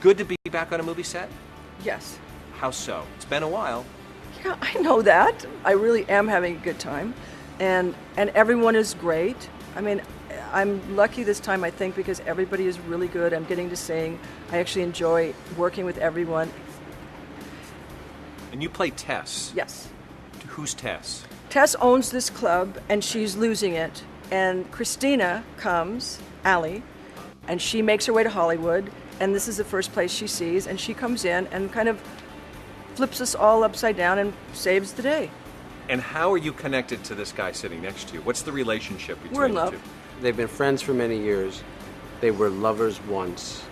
good to be back on a movie set? Yes. How so? It's been a while. Yeah, I know that. I really am having a good time. And everyone is great. I mean, I'm lucky this time, I think, because everybody is really good. I'm getting to sing. I actually enjoy working with everyone. And you play Tess. Yes. Who's Tess? Tess owns this club, and she's losing it. And Christina comes, Allie, and she makes her way to Hollywood, and this is the first place she sees, and she comes in and kind of flips us all upside down and saves the day. And how are you connected to this guy sitting next to you? What's the relationship between We're in you love. two? They've been friends for many years. They were lovers once,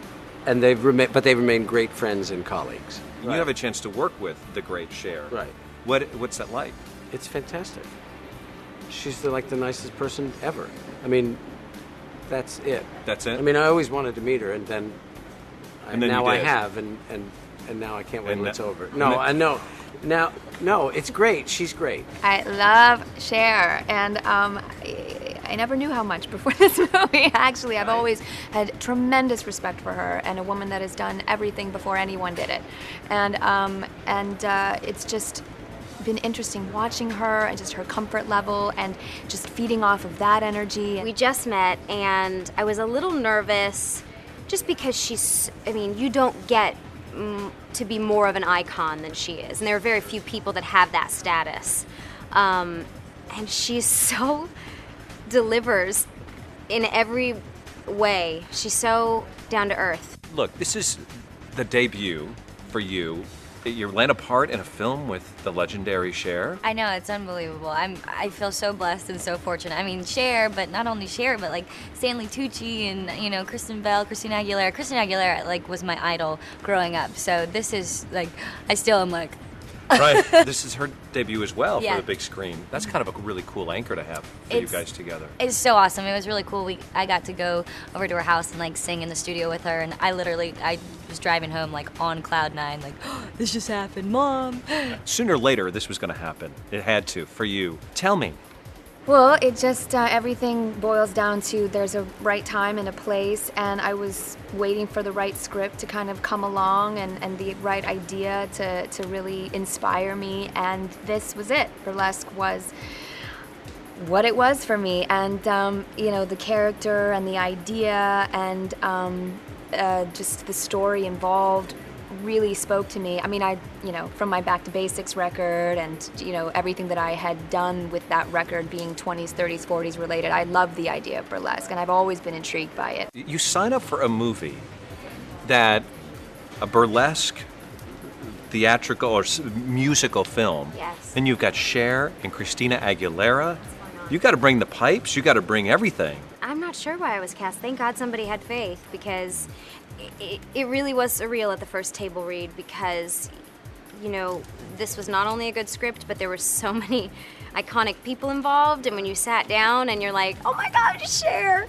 and they've remained great friends and colleagues. You have a chance to work with the great Cher. Right. What's that like? It's fantastic. She's the nicest person ever. I mean, that's it. That's it? I mean, I always wanted to meet her, and then now you I did. have, and now I can't wait And till it's that- over. and No, that- I know. No, it's great. She's great. I love Cher, and I never knew how much before this movie. Actually, I've always had tremendous respect for her, and a woman that has done everything before anyone did it. And it's just been interesting watching her and just her comfort level and just feeding off of that energy. We just met, and I was a little nervous just because you don't get to be more of an icon than she is. And there are very few people that have that status. And she so delivers in every way. She's so down to earth. Look, this is the debut for you. You land a part in a film with the legendary Cher. I know, it's unbelievable. I feel so blessed and so fortunate. I mean, Cher, but not only Cher, but like Stanley Tucci and Kristen Bell, Christina Aguilera. Christina Aguilera was my idol growing up. So this is I still am like. Right. This is her debut as well Yeah. for the big screen. That's kind of a really cool anchor to have for you guys together. It's so awesome. It was really cool. I got to go over to her house and sing in the studio with her, and I was driving home on cloud nine, this just happened, Mom. Sooner or later, this was going to happen. It had to for you. Tell me. Well, it just, everything boils down to there's a right time and a place, and I was waiting for the right script to kind of come along and the right idea to really inspire me, and this was it. Burlesque was what it was for me, and, the character and the idea and just the story involved really spoke to me. I mean, from my Back to Basics record and, everything that I had done with that record being 20s, 30s, 40s related, I love the idea of burlesque, and I've always been intrigued by it. You sign up for a movie a burlesque theatrical or musical film. Yes. And you've got Cher and Christina Aguilera. You got to bring the pipes. You got to bring everything. I'm not sure why I was cast. Thank God somebody had faith, because it really was surreal at the first table read, because, this was not only a good script, but there were so many iconic people involved, and when you sat down and you're like, oh my God, Cher!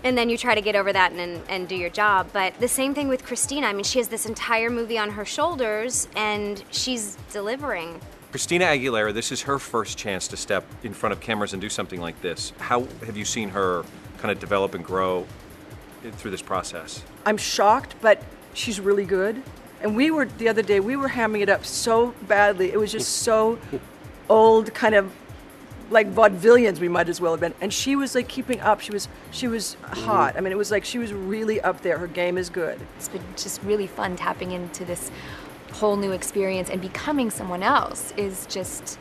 And then you try to get over that and do your job. But the same thing with Christina. I mean, she has this entire movie on her shoulders, and she's delivering. Christina Aguilera, this is her first chance to step in front of cameras and do something like this. How have you seen her kind of develop and grow through this process? I'm shocked, but she's really good. And the other day, we were hamming it up so badly. It was just so old, kind of like vaudevillians we might as well have been. And she was keeping up. She was hot. I mean, it was she was really up there. Her game is good. It's been just really fun tapping into this whole new experience, and becoming someone else is just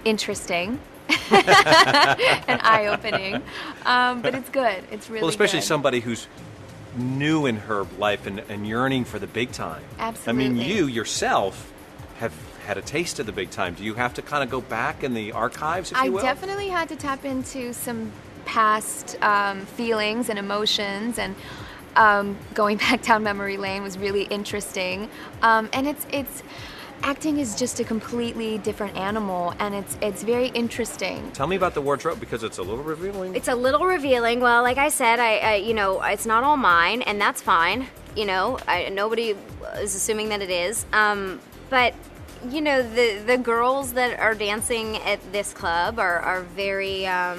interesting and eye-opening. But it's good. It's really well, especially good. somebody who's new in her life and yearning for the big time. Absolutely. I mean, you yourself have had a taste of the big time. Do you have to kind of go back in the archives, if you will? I definitely had to tap into some past feelings and emotions, and going back down memory lane was really interesting. And it's acting is just a completely different animal, and it's very interesting. Tell me about the wardrobe, because it's a little revealing. It's a little revealing. Well, like I said, it's not all mine, and that's fine. Nobody is assuming that it is. But the girls that are dancing at this club are very, I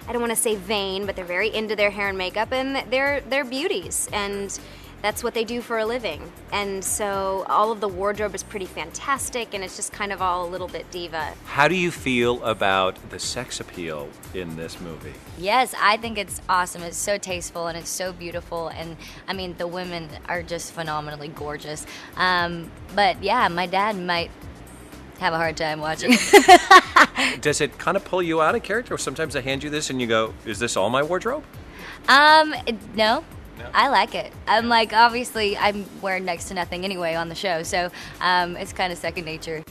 don't want to say vain, but they're very into their hair and makeup, and they're beauties, and that's what they do for a living. And so all of the wardrobe is pretty fantastic, and it's just kind of all a little bit diva. How do you feel about the sex appeal in this movie? Yes, I think it's awesome. It's so tasteful and it's so beautiful, and I mean the women are just phenomenally gorgeous. But yeah, my dad might have a hard time watching. Does it kind of pull you out of character? Or sometimes I hand you this and you go, is this all my wardrobe? No. I like it. I'm like, obviously, I'm wearing next to nothing anyway on the show, so it's kind of second nature.